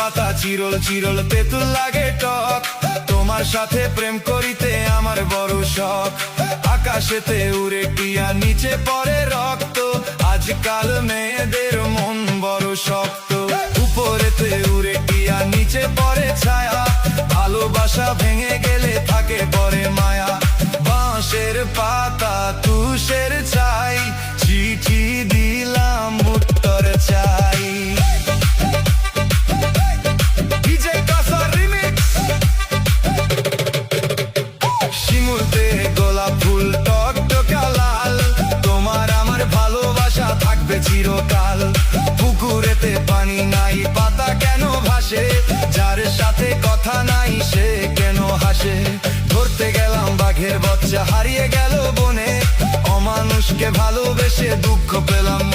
পাতা চিরল চিরল তেঁতুল লাগে টক, তোমার সাথে প্রেম করিতে আমার বড় শখ। আকাশেতে উড়ে টিয়া নিচে পড়ে রক্ত, আজকাল মেয়েদের মন বড় শক্ত। উপরেতে উড়ে টিয়া নিচে পড়ে ছায়া, ভালোবাসা ভেঙে গেলে থাকে পরে মায়া। বাঁশের পাতা তুষের চাই, চিঠি দিলাম উত্তর চাই। শিমুলতে গোলাপ ফুল টকটকা লাল, তোমার আমার ভালোবাসা থাকবে চিরকাল। পুকুরেতে পানি নাই, পাতা কেন ভাসে, যার সাথে কথা নাই সে কেন হাসে। ধরতে গেলাম বাঘের বাচ্চা হারিয়ে গেল বনে, অমানুষকে ভালোবেসে দুঃখ পেলাম